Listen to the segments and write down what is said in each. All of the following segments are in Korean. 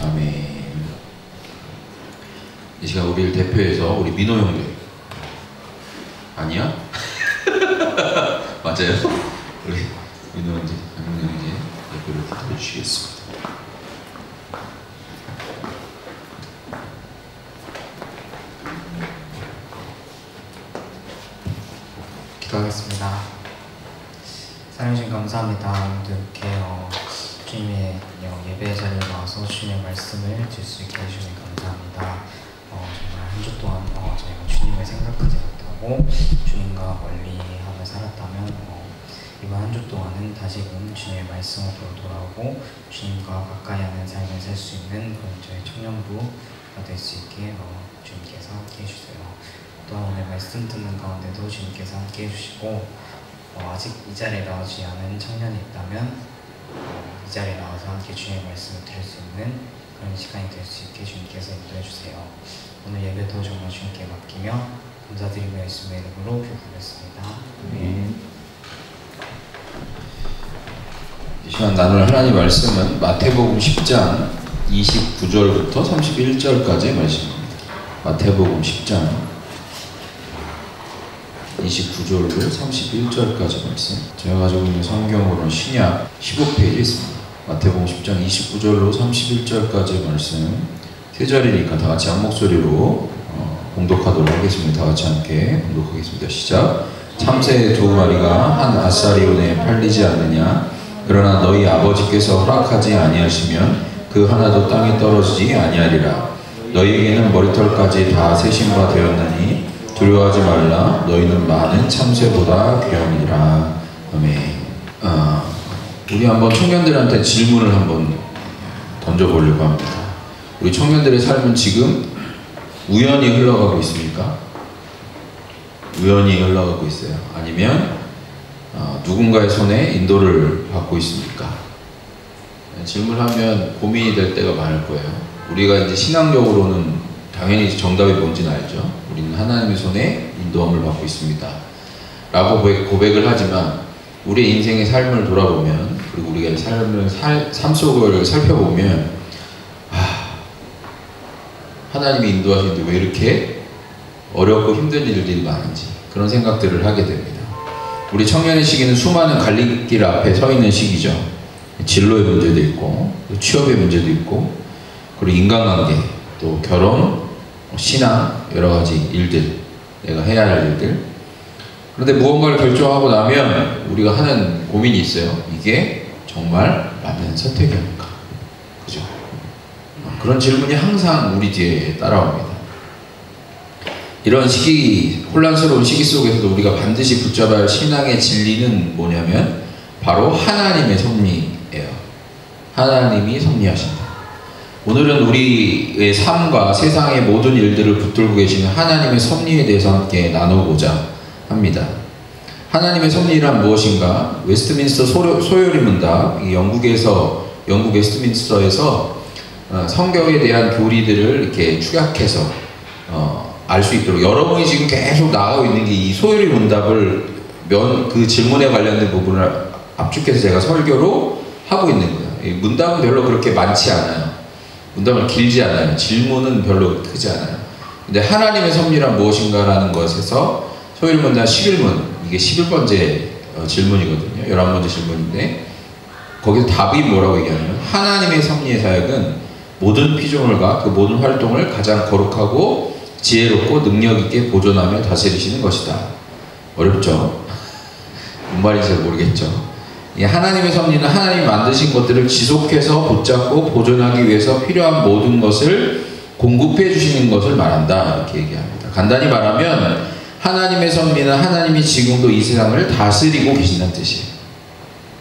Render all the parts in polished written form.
아멘. 이 시간 우리를 대표해서 우리 민호 형제 아니야? 맞아요? 우리 민호 형제, 민호 형제 대표를 기도해 주시겠습니다. 기도하겠습니다. 사랑해주신 감사합니다. 오늘도 이렇게 주님의 예배 자리에 나와서 주님의 말씀을 들 수 있게 해주시니 감사합니다. 정말 한 주 동안 저희가 주님을 생각하지 못하고 주님과 멀리하며 살았다면 이번 한 주 동안은 다시금 주님의 말씀으로 돌아오고 주님과 가까이 하는 삶을 살 수 있는 그런 저희 청년부가 될 수 있게 주님께서 함께 해주세요. 또한 오늘 말씀 듣는 가운데도 주님께서 함께 해주시고 아직 이 자리에 나오지 않은 청년이 있다면 이 자리에 나와서 함께 주님의 말씀을 들을 수 있는 그런 시간이 될 수 있게 주님께서 인도해 주세요. 오늘 예배도 정말 주님께 맡기며 감사드리며 예수님의 이름으로 기도드렸습니다. 아멘. 이 시간 나눌 하나님 말씀은 마태복음 10장 29절부터 31절까지의 말씀입니다. 마태복음 10장 29절로 31절까지 말씀. 제가 가지고 있는 성경으로는 신약 15페이지 있습니다. 마태복음 10장 29절로 31절까지 말씀. 세 자리니까 다 같이 한 목소리로 봉독하도록 하겠습니다. 다 같이 함께 봉독하겠습니다. 시작. 참새 두 마리가 한 아싸리 은에 팔리지 않느냐? 그러나 너희 아버지께서 허락하지 아니하시면 그 하나도 땅에 떨어지지 아니하리라. 너희에게는 머리털까지 다 세신 바 되었나니 두려워하지 말라. 너희는 많은 참새보다 귀함이라. 아멘. 우리 한번 청년들한테 질문을 한번 던져보려고 합니다. 우리 청년들의 삶은 지금 우연히 흘러가고 있습니까? 우연히 흘러가고 있어요? 아니면 누군가의 손에 인도를 받고 있습니까? 질문하면 고민이 될 때가 많을 거예요. 우리가 이제 신앙적으로는 당연히 정답이 뭔지는 알죠. 우리는 하나님의 손에 인도함을 받고 있습니다 라고 고백을 하지만 우리의 인생의 삶을 돌아보면, 그리고 우리가 삶 속을 살펴보면 하나님이 인도하시는데 왜 이렇게 어렵고 힘든 일들이 많은지 그런 생각들을 하게 됩니다. 우리 청년의 시기는 수많은 갈림길 앞에 서 있는 시기죠. 진로의 문제도 있고 취업의 문제도 있고 그리고 인간관계, 또 결혼, 신앙, 여러가지 일들, 내가 해야 할 일들. 그런데 무언가를 결정하고 나면 우리가 하는 고민이 있어요. 이게 정말 맞는 선택입니까? 그죠? 그런 질문이 항상 우리 뒤에 따라옵니다. 이런 시기, 혼란스러운 시기 속에서도 우리가 반드시 붙잡아야 할 신앙의 진리는 뭐냐면 바로 하나님의 섭리예요. 하나님이 섭리하신다. 오늘은 우리의 삶과 세상의 모든 일들을 붙들고 계시는 하나님의 섭리에 대해서 함께 나누고자 합니다. 하나님의 섭리란 무엇인가? 웨스트민스터 소요리 문답, 영국 웨스트민스터에서 성경에 대한 교리들을 이렇게 축약해서 알 수 있도록 여러분이 지금 계속 나가고 있는 게 이 소요리 문답을 그 질문에 관련된 부분을 압축해서 제가 설교로 하고 있는 거예요. 문답은 별로 그렇게 많지 않아요. 문답은 길지 않아요. 질문은 별로 크지 않아요. 근데 하나님의 섭리란 무엇인가라는 것에서 소요리 문답 11문, 이게 11번째 질문이거든요. 11번째 질문인데 거기서 답이 뭐라고 얘기하냐면 하나님의 섭리의 사역은 모든 피조물과 그 모든 활동을 가장 거룩하고 지혜롭고 능력있게 보존하며 다스리시는 것이다. 어렵죠? 뭔 말인지 잘 모르겠죠? 하나님의 섭리는 하나님이 만드신 것들을 지속해서 붙잡고 보존하기 위해서 필요한 모든 것을 공급해 주시는 것을 말한다. 이렇게 얘기합니다. 간단히 말하면 하나님의 섭리는 하나님이 지금도 이 세상을 다스리고 계신다는 뜻이에요.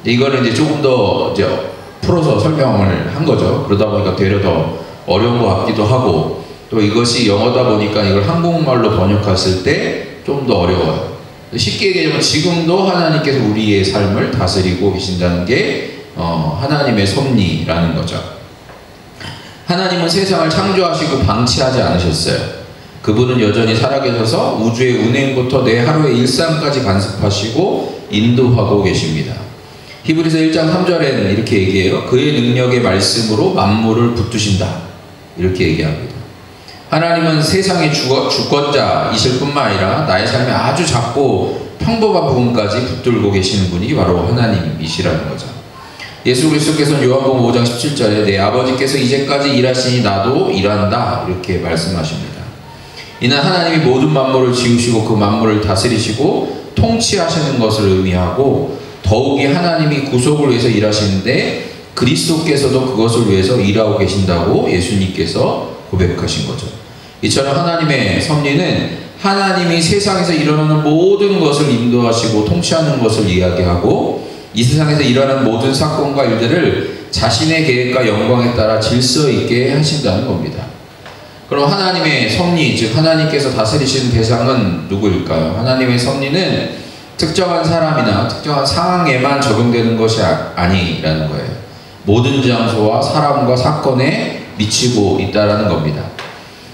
이거는 이제 조금 더 이제 풀어서 설명을 한 거죠. 그러다 보니까 되려 더 어려운 것 같기도 하고, 또 이것이 영어다 보니까 이걸 한국말로 번역했을 때 좀 더 어려워요. 쉽게 얘기하면 지금도 하나님께서 우리의 삶을 다스리고 계신다는 게 하나님의 섭리라는 거죠. 하나님은 세상을 창조하시고 방치하지 않으셨어요. 그분은 여전히 살아계셔서 우주의 운행부터 내 하루의 일상까지 간섭하시고 인도하고 계십니다. 히브리서 1장 3절에는 이렇게 얘기해요. 그의 능력의 말씀으로 만물을 붙드신다. 이렇게 얘기합니다. 하나님은 세상의 주권자이실 뿐만 아니라 나의 삶에 아주 작고 평범한 부분까지 붙들고 계시는 분이 바로 하나님이시라는 거죠. 예수 그리스도께서는 요한복음 5장 17절에 내 아버지께서 이제까지 일하시니 나도 일한다. 이렇게 말씀하십니다. 이는 하나님이 모든 만물을 지으시고 그 만물을 다스리시고 통치하시는 것을 의미하고 더욱이 하나님이 구속을 위해서 일하시는데 그리스도께서도 그것을 위해서 일하고 계신다고 예수님께서 고백하신 거죠. 이처럼 하나님의 섭리는 하나님이 세상에서 일어나는 모든 것을 인도하시고 통치하는 것을 이야기하고 이 세상에서 일어나는 모든 사건과 일들을 자신의 계획과 영광에 따라 질서 있게 하신다는 겁니다. 그럼 하나님의 섭리, 즉 하나님께서 다스리시는 대상은 누구일까요? 하나님의 섭리는 특정한 사람이나 특정한 상황에만 적용되는 것이 아니라는 거예요. 모든 장소와 사람과 사건에 미치고 있다는 겁니다.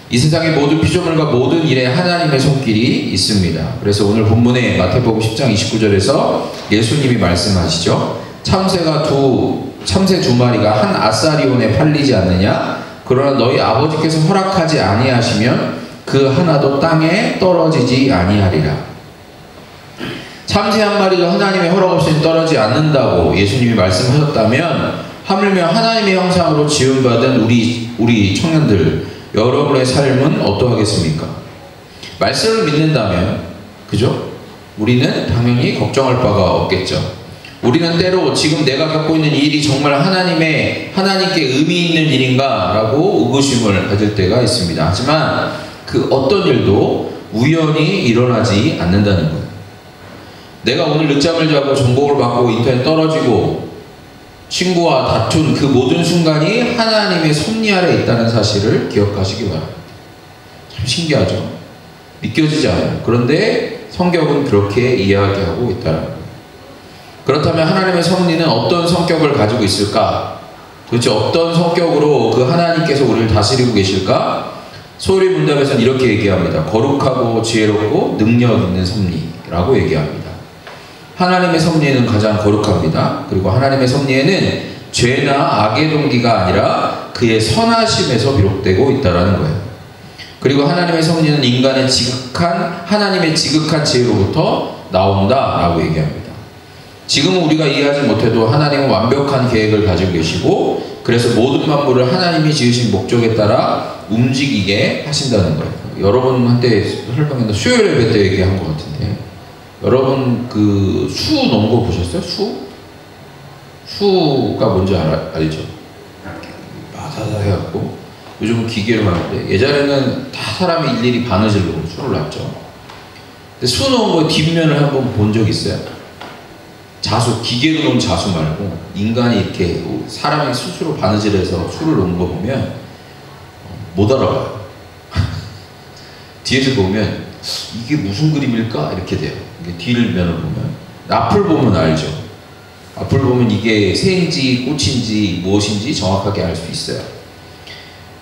이 세상의 모든 피조물과 모든 일에 하나님의 손길이 있습니다. 그래서 오늘 본문에 마태복음 10장 29절에서 예수님이 말씀하시죠. 참새 두 마리가 한 아사리온에 팔리지 않느냐? 그러나 너희 아버지께서 허락하지 아니하시면 그 하나도 땅에 떨어지지 아니하리라. 참새 한 마리도 하나님의 허락 없이는 떨어지지 않는다고 예수님이 말씀하셨다면 하물며 하나님의 형상으로 지음받은 우리 청년들, 여러분의 삶은 어떠하겠습니까? 말씀을 믿는다면, 그죠? 우리는 당연히 걱정할 바가 없겠죠. 우리는 때로 지금 내가 갖고 있는 일이 정말 하나님께 의미 있는 일인가? 라고 의구심을 가질 때가 있습니다. 하지만 그 어떤 일도 우연히 일어나지 않는다는 거예요. 내가 오늘 늦잠을 자고 전공을 받고 인터넷 떨어지고 친구와 다툰 그 모든 순간이 하나님의 섭리 아래 있다는 사실을 기억하시기 바랍니다. 참 신기하죠? 믿겨지지 않아요. 그런데 성경은 그렇게 이야기하고 있다는 거예요. 그렇다면 하나님의 섭리는 어떤 성격을 가지고 있을까? 도대체 어떤 성격으로 그 하나님께서 우리를 다스리고 계실까? 소리 문답에서는 이렇게 얘기합니다. 거룩하고 지혜롭고 능력 있는 섭리라고 얘기합니다. 하나님의 섭리는 가장 거룩합니다. 그리고 하나님의 섭리에는 죄나 악의 동기가 아니라 그의 선하심에서 비롯되고 있다는 거예요. 그리고 하나님의 섭리는 하나님의 지극한 지혜로부터 나온다라고 얘기합니다. 지금은 우리가 이해하지 못해도 하나님은 완벽한 계획을 가지고 계시고 그래서 모든 만물을 하나님이 지으신 목적에 따라 움직이게 하신다는 거예요. 여러분한테 설명했는데 수요일 예배 때 얘기한 것 같은데 여러분 그 수 농구 보셨어요? 수가 뭔지 알죠? 마다다 해갖고 요즘은 기계로 하는데 예전에는 다 사람이 일일이 바느질로 수를 놨죠. 근데 수 놓은 거 뒷면을 한번 본 적 있어요? 기계로 놓은 자수 말고 인간이 이렇게 사람이 스스로 바느질해서 수를 놓은 거 보면 못 알아봐요. 뒤에서 보면 이게 무슨 그림일까? 이렇게 돼요. 뒷면을 보면. 앞을 보면 알죠. 앞을 보면 이게 새인지 꽃인지 무엇인지 정확하게 알 수 있어요.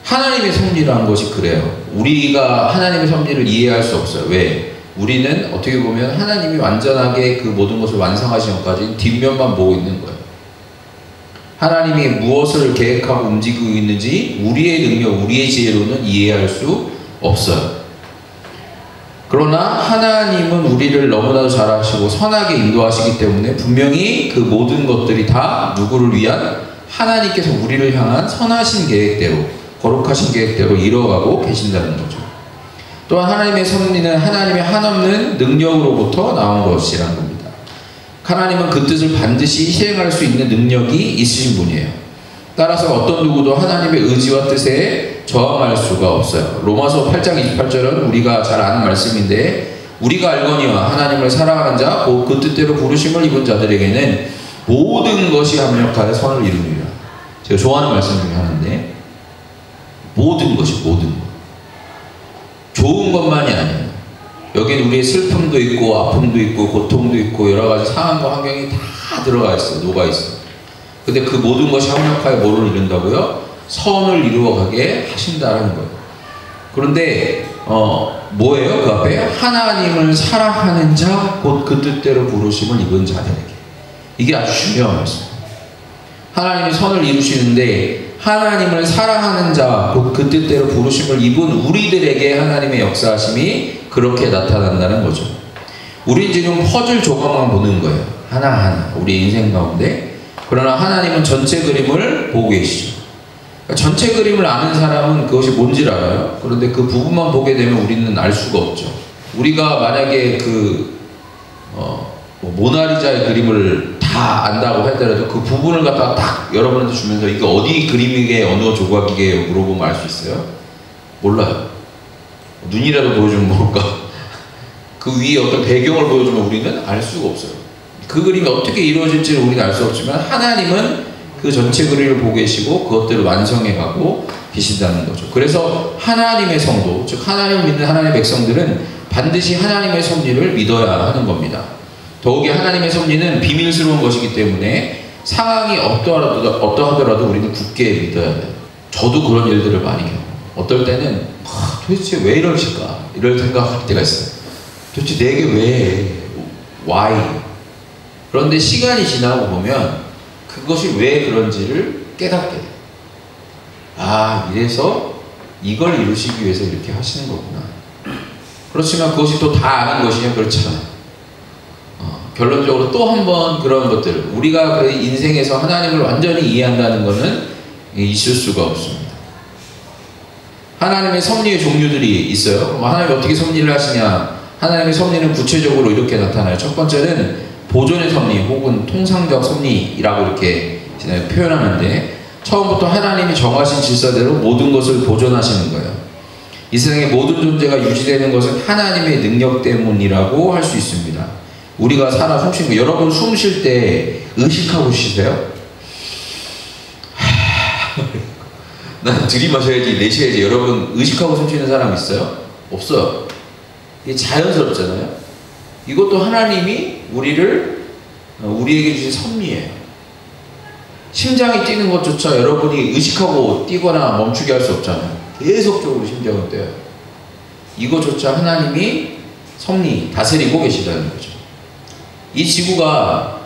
하나님의 섭리라는 것이 그래요. 우리가 하나님의 섭리를 이해할 수 없어요. 왜? 우리는 어떻게 보면 하나님이 완전하게 그 모든 것을 완성하신 것까지 뒷면만 보고 있는 거예요. 하나님이 무엇을 계획하고 움직이고 있는지 우리의 능력, 우리의 지혜로는 이해할 수 없어요. 그러나 하나님은 우리를 너무나도 잘 아시고 선하게 인도하시기 때문에 분명히 그 모든 것들이 다 누구를 위한 하나님께서 우리를 향한 선하신 계획대로 거룩하신 계획대로 이루어가고 계신다는 거죠. 또한 하나님의 섭리는 하나님의 한없는 능력으로부터 나온 것이라는 겁니다. 하나님은 그 뜻을 반드시 실행할 수 있는 능력이 있으신 분이에요. 따라서 어떤 누구도 하나님의 의지와 뜻에 저항할 수가 없어요. 로마서 8장 28절은 우리가 잘 아는 말씀인데 우리가 알거니와 하나님을 사랑하는 자 곧 그 뜻대로 부르심을 입은 자들에게는 모든 것이 합력하여 선을 이루느니라. 제가 좋아하는 말씀 중에 하나인데 모든 것이 모든 것. 좋은 것만이 아니에요. 여기는 우리의 슬픔도 있고 아픔도 있고 고통도 있고 여러 가지 상황과 환경이 다 들어가 있어요. 녹아 있어요. 근데 그 모든 것이 합력하여 뭐를 이룬다고요? 선을 이루어가게 하신다는 거예요. 그런데 뭐예요? 그 앞에 하나님을 사랑하는 자 곧 그 뜻대로 부르심을 입은 자들에게 이게 아주 중요한 말씀. 하나님이 선을 이루시는데 하나님을 사랑하는 자, 그 뜻대로 부르심을 입은 우리들에게 하나님의 역사하심이 그렇게 나타난다는 거죠. 우린 지금 퍼즐 조각만 보는 거예요. 하나하나 우리 인생 가운데. 그러나 하나님은 전체 그림을 보고 계시죠. 그러니까 전체 그림을 아는 사람은 그것이 뭔지를 알아요. 그런데 그 부분만 보게 되면 우리는 알 수가 없죠. 우리가 만약에 모나리자의 그림을 다 안다고 하더라도 그 부분을 갖다가 딱 여러분한테 주면서 이게 어디 그림이게 어느 조각이게 물어보면 알 수 있어요? 몰라요. 눈이라도 보여주면 모를까? 그 위에 어떤 배경을 보여주면 우리는 알 수가 없어요. 그 그림이 어떻게 이루어질지를 우리는 알 수 없지만 하나님은 그 전체 그림을 보고 계시고 그것들을 완성해 가고 계신다는 거죠. 그래서 하나님의 성도, 즉 하나님을 믿는 하나님의 백성들은 반드시 하나님의 섭리를 믿어야 하는 겁니다. 더욱이 하나님의 섭리는 비밀스러운 것이기 때문에 상황이 어떠하더라도 우리는 굳게 믿어야 돼요. 저도 그런 일들을 많이 겪어요. 어떨 때는 도대체 왜 이러실까? 이럴 생각할 때가 있어요. 도대체 내게 왜? Why? 그런데 시간이 지나고 보면 그것이 왜 그런지를 깨닫게 돼요. 아, 이래서 이걸 이루시기 위해서 이렇게 하시는 거구나. 그렇지만 그것이 또 다 아는 것이냐? 그렇지 않아요. 결론적으로 또 한 번 그런 것들을 우리가 그 인생에서 하나님을 완전히 이해한다는 것은 있을 수가 없습니다. 하나님의 섭리의 종류들이 있어요. 그럼 하나님이 어떻게 섭리를 하시냐? 하나님의 섭리는 구체적으로 이렇게 나타나요. 첫 번째는 보존의 섭리 혹은 통상적 섭리라고 이렇게 표현하는데, 처음부터 하나님이 정하신 질서대로 모든 것을 보존하시는 거예요. 이 세상의 모든 존재가 유지되는 것은 하나님의 능력 때문이라고 할 수 있습니다. 우리가 살아 숨쉬는 거, 여러분 숨 쉴 때 의식하고 쉬세요? 난 들이마셔야지 내쉬어야지. 여러분 의식하고 숨 쉬는 사람 있어요? 없어요. 이게 자연스럽잖아요. 이것도 하나님이 우리에게 주신 섭리예요. 심장이 뛰는 것조차 여러분이 의식하고 뛰거나 멈추게 할 수 없잖아요. 계속적으로 심장을 뛰어요. 이것조차 하나님이 섭리, 다스리고 계시다는 거죠. 이 지구가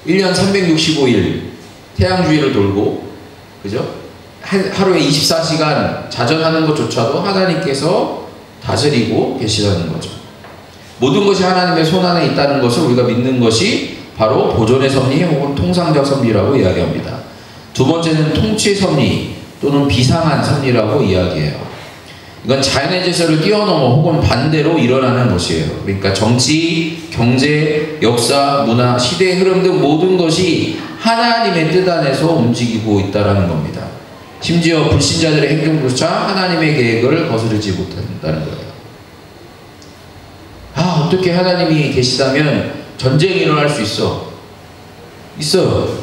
1년 365일 태양주위를 돌고, 그죠? 하루에 24시간 자전하는 것조차도 하나님께서 다스리고 계시다는 거죠. 모든 것이 하나님의 손안에 있다는 것을 우리가 믿는 것이 바로 보존의 섭리 혹은 통상적 섭리라고 이야기합니다. 두 번째는 통치 섭리 또는 비상한 섭리라고 이야기해요. 이건 자연의 질서를 뛰어넘어 혹은 반대로 일어나는 것이에요. 그러니까 정치, 경제, 역사, 문화, 시대의 흐름 등 모든 것이 하나님의 뜻 안에서 움직이고 있다는 겁니다. 심지어 불신자들의 행동조차 하나님의 계획을 거스르지 못한다는 거예요. 아, 어떻게 하나님이 계시다면 전쟁이 일어날 수 있어? 있어요.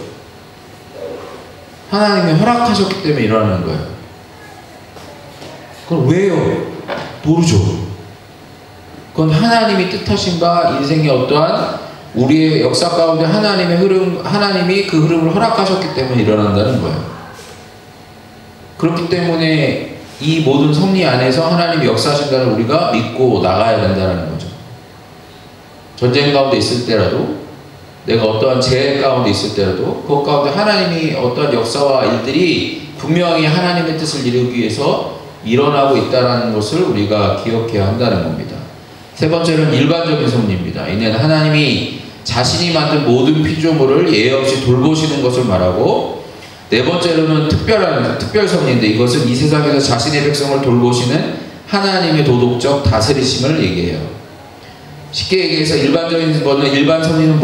하나님이 허락하셨기 때문에 일어나는 거예요. 그럼 왜요? 모르죠. 그건 하나님이 뜻하신 바 인생의 어떠한 우리의 역사 가운데 하나님의 흐름, 하나님이 그 흐름을 허락하셨기 때문에 일어난다는 거예요. 그렇기 때문에 이 모든 섭리 안에서 하나님이 역사하신다는 우리가 믿고 나가야 된다는 거죠. 전쟁 가운데 있을 때라도, 내가 어떠한 재해 가운데 있을 때라도 그 가운데 하나님이 어떠한 역사와 일들이 분명히 하나님의 뜻을 이루기 위해서 일어나고 있다는 것을 우리가 기억해야 한다는 겁니다. 세 번째는 일반적인 섭리입니다. 이는 하나님이 자신이 만든 모든 피조물을 예외 없이 돌보시는 것을 말하고, 네 번째로는 특별 섭리인데, 이것은 이 세상에서 자신의 백성을 돌보시는 하나님의 도덕적 다스리심을 얘기해요. 쉽게 얘기해서 일반적인 거는, 일반 섭리는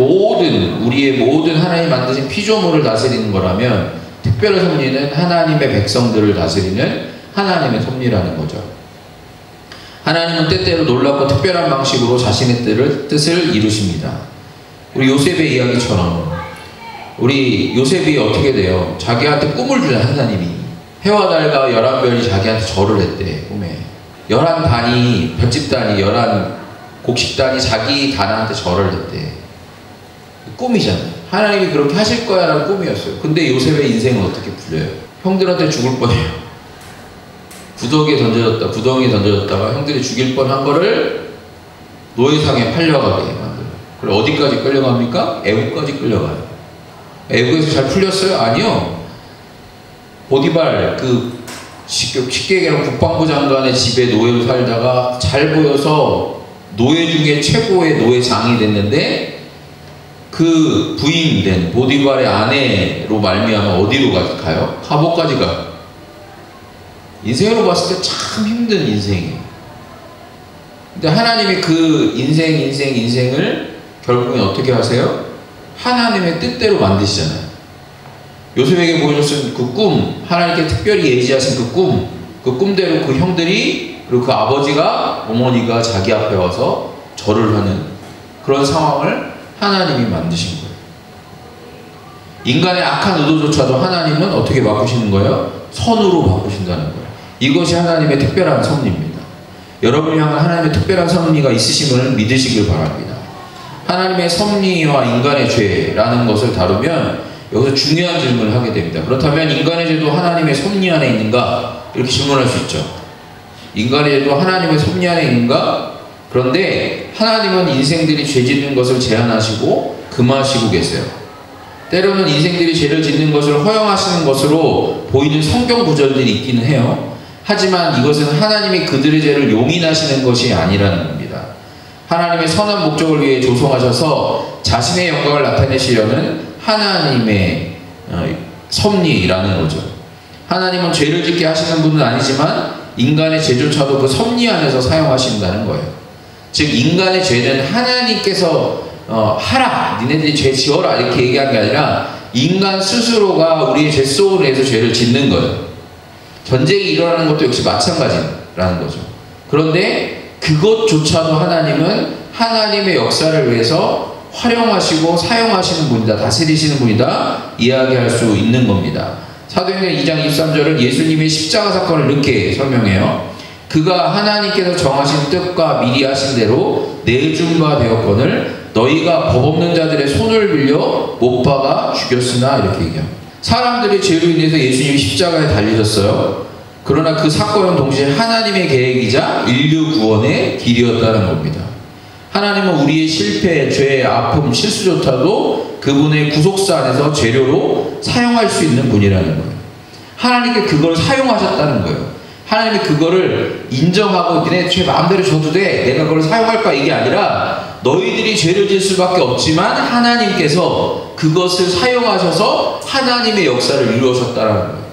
우리의 모든 하나님이 만드신 피조물을 다스리는 거라면, 특별 섭리는 하나님의 백성들을 다스리는 하나님의 섭리라는 거죠. 하나님은 때때로 놀랍고 특별한 방식으로 자신의 뜻을 이루십니다. 우리 요셉의 이야기처럼 우리 요셉이 어떻게 돼요? 자기한테 꿈을 주는 하나님이, 해와 달과 11별이 자기한테 절을 했대. 꿈에 11단이, 별집단이, 11곡식단이 자기 단한테 절을 했대. 꿈이잖아요. 하나님이 그렇게 하실 거야 라는 꿈이었어요. 근데 요셉의 인생은 어떻게 풀려요? 형들한테 죽을 뻔해요. 구덩이에 던져졌다가 형들이 죽일 뻔한 거를 노예상에 팔려가게 만들어요. 그리고 어디까지 끌려갑니까? 애국까지 끌려가요. 애국에서 잘 풀렸어요? 아니요. 보디발 쉽게 얘기하면 국방부 장관의 집에 노예로 살다가 잘 보여서 노예 중에 최고의 노예장이 됐는데 그 부인된 보디발의 아내로 말미암아 어디로 가요? 감옥까지 가요. 인생으로 봤을 때 참 힘든 인생이에요. 근데 하나님이 그 인생을 결국엔 어떻게 하세요? 하나님의 뜻대로 만드시잖아요. 요셉에게 보여줬은 그 꿈, 하나님께 특별히 예지하신 그 꿈대로 그 형들이 그리고 그 아버지가 어머니가 자기 앞에 와서 절을 하는 그런 상황을 하나님이 만드신 거예요. 인간의 악한 의도조차도 하나님은 어떻게 바꾸시는 거예요? 선으로 바꾸신다는 거예요. 이것이 하나님의 특별한 섭리입니다. 여러분이 향한 하나님의 특별한 섭리가 있으심을 믿으시길 바랍니다. 하나님의 섭리와 인간의 죄라는 것을 다루면 여기서 중요한 질문을 하게 됩니다. 그렇다면 인간의 죄도 하나님의 섭리 안에 있는가? 이렇게 질문할 수 있죠. 인간의 죄도 하나님의 섭리 안에 있는가? 그런데 하나님은 인생들이 죄 짓는 것을 제한하시고 금하시고 계세요. 때로는 인생들이 죄를 짓는 것을 허용하시는 것으로 보이는 성경 구절들이 있기는 해요. 하지만 이것은 하나님이 그들의 죄를 용인하시는 것이 아니라는 겁니다. 하나님의 선한 목적을 위해 조성하셔서 자신의 영광을 나타내시려는 하나님의 섭리라는 거죠. 하나님은 죄를 짓게 하시는 분은 아니지만 인간의 죄조차도 그 섭리 안에서 사용하신다는 거예요. 즉 인간의 죄는 하나님께서 하라, 니네들이 죄 지어라 이렇게 얘기한 게 아니라 인간 스스로가 우리의 죄 속으로 해서 죄를 짓는 거예요. 전쟁이 일어나는 것도 역시 마찬가지라는 거죠. 그런데 그것조차도 하나님은 하나님의 역사를 위해서 활용하시고 사용하시는 분이다, 다스리시는 분이다 이야기할 수 있는 겁니다. 사도행전 2장 23절은 예수님의 십자가 사건을 이렇게 설명해요. 그가 하나님께서 정하신 뜻과 미리 하신 대로 내준 바 되었거늘 너희가 법 없는 자들의 손을 빌려 못 박아 죽였으나 이렇게 얘기합니다. 사람들의 죄로 인해서 예수님이 십자가에 달리셨어요. 그러나 그 사건은 동시에 하나님의 계획이자 인류 구원의 길이었다는 겁니다. 하나님은 우리의 실패, 죄, 아픔, 실수조차도 그분의 구속사 안에서 재료로 사용할 수 있는 분이라는 거예요. 하나님께 그걸 사용하셨다는 거예요. 하나님이 그거를 인정하고 니네 죄 마음대로 줘도 돼, 내가 그걸 사용할까 이게 아니라 너희들이 죄를 질 수밖에 없지만 하나님께서 그것을 사용하셔서 하나님의 역사를 이루셨다는 거예요.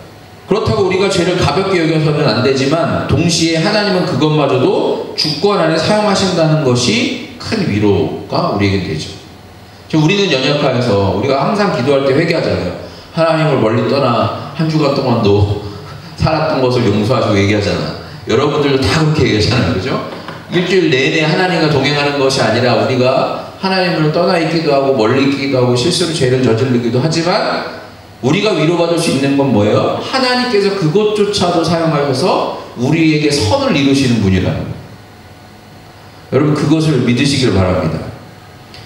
그렇다고 우리가 죄를 가볍게 여겨서는 안 되지만 동시에 하나님은 그것마저도 주권 안에 사용하신다는 것이 큰 위로가 우리에게 되죠. 지금 우리는 연약하여서 우리가 항상 기도할 때 회개하잖아요. 하나님을 멀리 떠나 한 주간 동안도 살았던 것을 용서하시고 얘기하잖아. 여러분들도 다 그렇게 얘기하잖아요. 그죠? 일주일 내내 하나님과 동행하는 것이 아니라 우리가 하나님을 떠나 있기도 하고 멀리 있기도 하고 실수로 죄를 저지르기도 하지만 우리가 위로받을 수 있는 건 뭐예요? 하나님께서 그것조차도 사용하셔서 우리에게 선을 이루시는 분이라는 거예요. 여러분 그것을 믿으시길 바랍니다.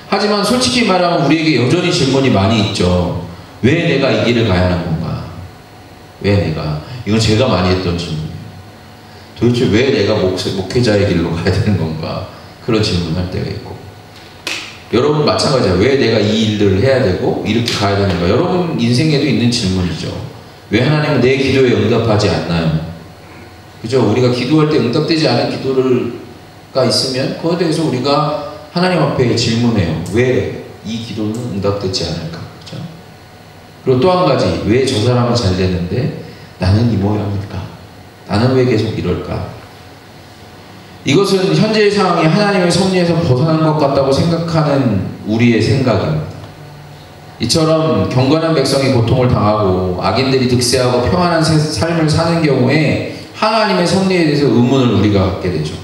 하지만 솔직히 말하면 우리에게 여전히 질문이 많이 있죠. 왜 내가 이 길을 가야 하는 건가? 왜 내가? 이건 제가 많이 했던 질문이에요. 도대체 왜 내가 목회자의 길로 가야 되는 건가? 그런 질문을 할 때가 있고. 여러분 마찬가지예요. 왜 내가 이 일들을 해야 되고 이렇게 가야 되는가? 여러분 인생에도 있는 질문이죠. 왜 하나님은 내 기도에 응답하지 않나요? 그죠? 우리가 기도할 때 응답되지 않은 기도가 있으면 그거에 대해서 우리가 하나님 앞에 질문해요. 왜 이 기도는 응답되지 않을까? 그죠? 그리고 또 한 가지, 왜 저 사람은 잘 되는데 나는 이 모양일까? 나는 왜 계속 이럴까? 이것은 현재의 상황이 하나님의 섭리에서 벗어난 것 같다고 생각하는 우리의 생각입니다. 이처럼 경건한 백성이 고통을 당하고 악인들이 득세하고 평안한 삶을 사는 경우에 하나님의 섭리에 대해서 의문을 우리가 갖게 되죠.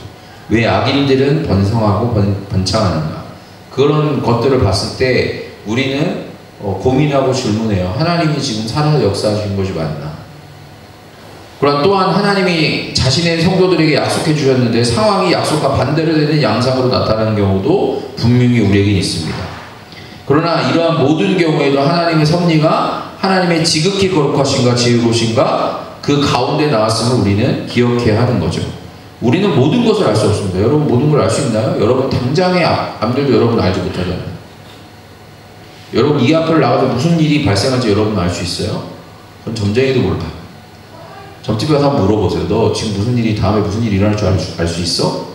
왜 악인들은 번성하고 번창하는가? 그런 것들을 봤을 때 우리는 고민하고 질문해요. 하나님이 지금 살아서 역사하신 것이 맞나? 그러나 또한 하나님이 자신의 성도들에게 약속해 주셨는데 상황이 약속과 반대로 되는 양상으로 나타나는 경우도 분명히 우리에게 있습니다. 그러나 이러한 모든 경우에도 하나님의 섭리가 하나님의 지극히 거룩하신가 지혜로우신가 그 가운데 나왔음을 우리는 기억해야 하는 거죠. 우리는 모든 것을 알 수 없습니다. 여러분 모든 걸 알 수 있나요? 여러분 당장의 암들도 여러분 알지 못하잖아요. 여러분 이 앞을 나가서 무슨 일이 발생할지 여러분 알 수 있어요? 그건 점쟁이도 몰라요. 점집에 가서 한번 물어보세요. 너 지금 무슨 일이 다음에 무슨 일이 일어날 줄 알 수 있어?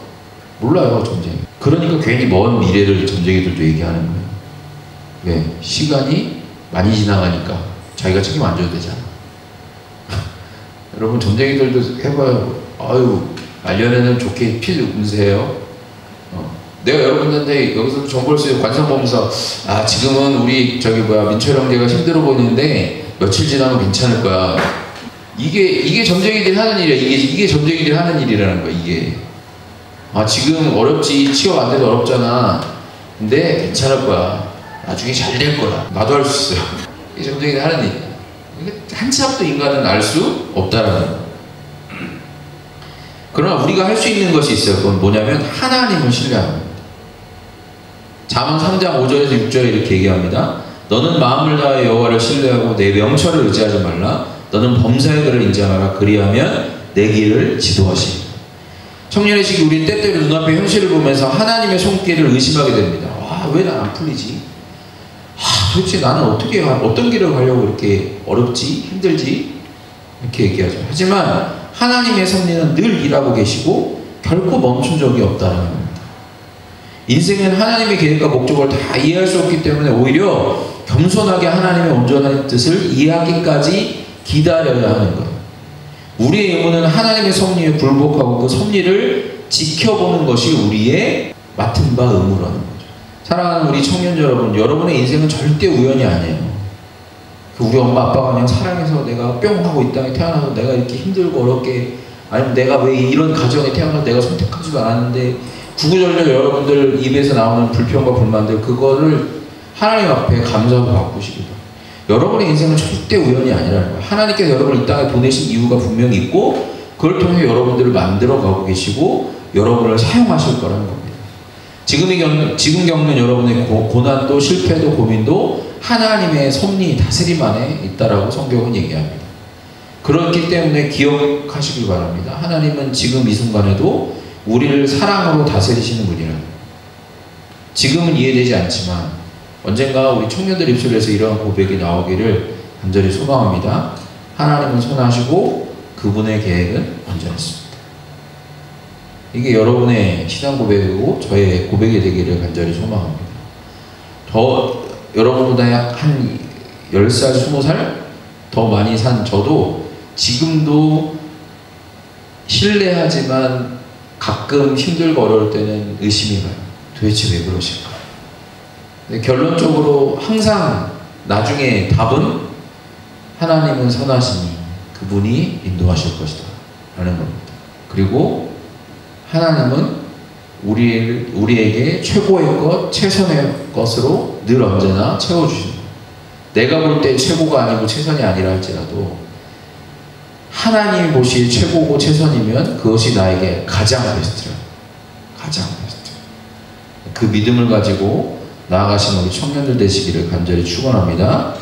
몰라요, 점쟁이. 그러니까 괜히 먼 미래를 점쟁이들도 얘기하는 거예요. 왜? 시간이 많이 지나가니까 자기가 책임 안 져도 되잖아. 여러분 점쟁이들도 해봐요. 아유, 말년에는 좋게 필 운세예요. 내가 여러분들한테 여기서 정보를 쓰요. 관상보면서 지금은 우리 민철 형제가 힘들어 보이는데 며칠 지나면 괜찮을 거야. 이게 점쟁이들이 하는 일이야. 이게 점쟁이들이 하는 일이라는 거야. 이게 지금 어렵지, 취업 안 돼도 어렵잖아. 근데 괜찮을 거야. 나중에 잘 될 거야. 나도 할 수 있어요. 이게 점쟁이들이 하는 일이야. 한치 앞도 인간은 알 수 없다라는 거야. 그러나 우리가 할 수 있는 것이 있어요. 그건 뭐냐면 하나님을 신뢰하는 겁니다. 잠언 3장 5절에서 6절에 이렇게 얘기합니다. 너는 마음을 다하여 여호와를 신뢰하고 내 명철을 의지하지 말라. 너는 범사의 그를 인정하라. 그리하면 내 길을 지도하시리라. 청년의 시기 우리는 때때로 눈앞의 현실을 보면서 하나님의 손길을 의심하게 됩니다. 왜 난 안 풀리지? 도대체 나는 어떤 길을 가려고 이렇게 어렵지? 힘들지? 이렇게 얘기하죠. 하지만 하나님의 섭리는 늘 일하고 계시고 결코 멈춘 적이 없다는 겁니다. 인생은 하나님의 계획과 목적을 다 이해할 수 없기 때문에 오히려 겸손하게 하나님의 온전한 뜻을 이해하기까지 기다려야 하는 거예요. 우리의 의무는 하나님의 섭리에 불복하고 그 섭리를 지켜보는 것이 우리의 맡은 바 의무라는 거죠. 사랑하는 우리 청년 여러분, 여러분의 인생은 절대 우연이 아니에요. 우리 엄마 아빠가 그냥 사랑해서 내가 뿅 하고 이 땅에 태어나서 내가 이렇게 힘들고 어렵게, 아니면 내가 왜 이런 가정에 태어나서 내가 선택하지도 않았는데 구구절절 여러분들 입에서 나오는 불평과 불만들, 그거를 하나님 앞에 감사하고 바꾸시기도. 여러분의 인생은 절대 우연이 아니라는 거예요. 하나님께서 여러분을 이 땅에 보내신 이유가 분명히 있고 그걸 통해 여러분들을 만들어 가고 계시고 여러분을 사용하실 거라는 겁니다. 지금 겪는 여러분의 고난도 실패도 고민도 하나님의 섭리 다스림 안에 있다라고 성경은 얘기합니다. 그렇기 때문에 기억하시길 바랍니다. 하나님은 지금 이 순간에도 우리를 사랑으로 다스리시는 분이라는 거예요. 지금은 이해되지 않지만 언젠가 우리 청년들 입술에서 이러한 고백이 나오기를 간절히 소망합니다. 하나님은 선하시고 그분의 계획은 온전했습니다. 이게 여러분의 신앙 고백이고 저의 고백이 되기를 간절히 소망합니다. 여러분보다 약 한 10살, 20살 더 많이 산 저도 지금도 신뢰하지만 가끔 힘들고 어려울 때는 의심이 가요. 도대체 왜 그러실까? 결론적으로 항상 나중에 답은 하나님은 선하시니 그분이 인도하실 것이다 라는 겁니다. 그리고 하나님은 우리에게 최고의 것, 최선의 것으로 늘 언제나 채워주십니다. 내가 볼 때 최고가 아니고 최선이 아니라 할지라도 하나님이 보시기에 최고고 최선이면 그것이 나에게 가장 베스트라. 가장 베스트. 그 믿음을 가지고 나아가시는 우리 청년들 되시기를 간절히 축원합니다.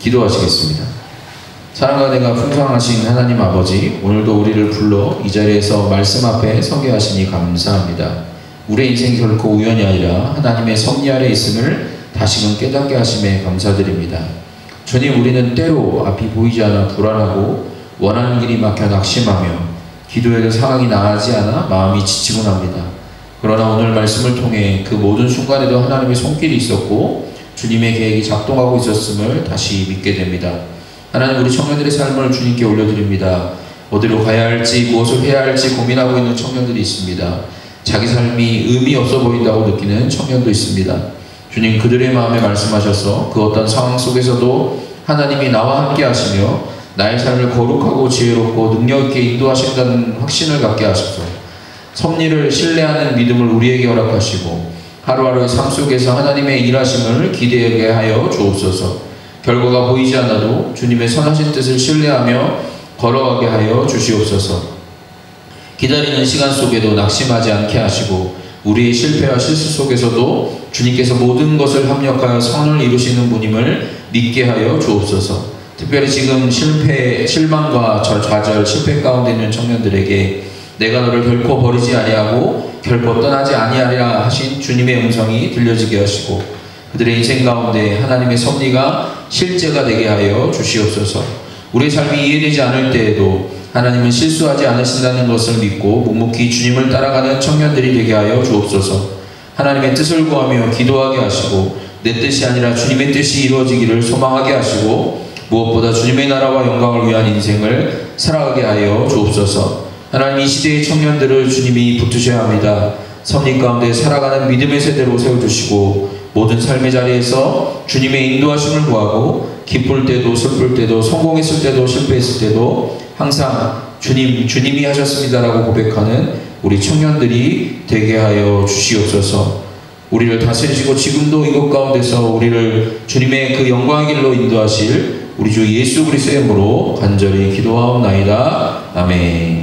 기도하시겠습니다. 사랑과 은혜가 풍성하신 하나님 아버지, 오늘도 우리를 불러 이 자리에서 말씀 앞에 서게 하시니 감사합니다. 우리의 인생 결코 우연이 아니라 하나님의 섭리 아래 있음을 다시금 깨닫게 하심에 감사드립니다. 주님, 우리는 때로 앞이 보이지 않아 불안하고 원하는 길이 막혀 낙심하며 기도해도 상황이 나아지지 않아 마음이 지치곤 합니다. 그러나 오늘 말씀을 통해 그 모든 순간에도 하나님의 손길이 있었고 주님의 계획이 작동하고 있었음을 다시 믿게 됩니다. 하나님, 우리 청년들의 삶을 주님께 올려드립니다. 어디로 가야 할지 무엇을 해야 할지 고민하고 있는 청년들이 있습니다. 자기 삶이 의미 없어 보인다고 느끼는 청년도 있습니다. 주님, 그들의 마음에 말씀하셔서 그 어떤 상황 속에서도 하나님이 나와 함께 하시며 나의 삶을 거룩하고 지혜롭고 능력 있게 인도하신다는 확신을 갖게 하셔서 섭리를 신뢰하는 믿음을 우리에게 허락하시고 하루하루의 삶 속에서 하나님의 일하심을 기대하게 하여 주옵소서. 결과가 보이지 않아도 주님의 선하신 뜻을 신뢰하며 걸어가게 하여 주시옵소서. 기다리는 시간 속에도 낙심하지 않게 하시고 우리의 실패와 실수 속에서도 주님께서 모든 것을 합력하여 선을 이루시는 분임을 믿게 하여 주옵소서. 특별히 지금 실망과 좌절, 실패 가운데 있는 청년들에게 내가 너를 결코 버리지 아니하고 결코 떠나지 아니하리라 하신 주님의 음성이 들려지게 하시고 그들의 인생 가운데 하나님의 섭리가 실제가 되게 하여 주시옵소서. 우리의 삶이 이해되지 않을 때에도 하나님은 실수하지 않으신다는 것을 믿고 묵묵히 주님을 따라가는 청년들이 되게 하여 주옵소서. 하나님의 뜻을 구하며 기도하게 하시고 내 뜻이 아니라 주님의 뜻이 이루어지기를 소망하게 하시고 무엇보다 주님의 나라와 영광을 위한 인생을 살아가게 하여 주옵소서. 하나님, 이 시대의 청년들을 주님이 붙드셔야 합니다. 섭리 가운데 살아가는 믿음의 세대로 세워주시고 모든 삶의 자리에서 주님의 인도하심을 구하고 기쁠 때도 슬플 때도 성공했을 때도 실패했을 때도 항상 주님이 하셨습니다라고 고백하는 우리 청년들이 되게 하여 주시옵소서. 우리를 다스리시고 지금도 이곳 가운데서 우리를 주님의 그 영광의 길로 인도하실 우리 주 예수 그리스도의 이름으로 간절히 기도하옵나이다. 아멘.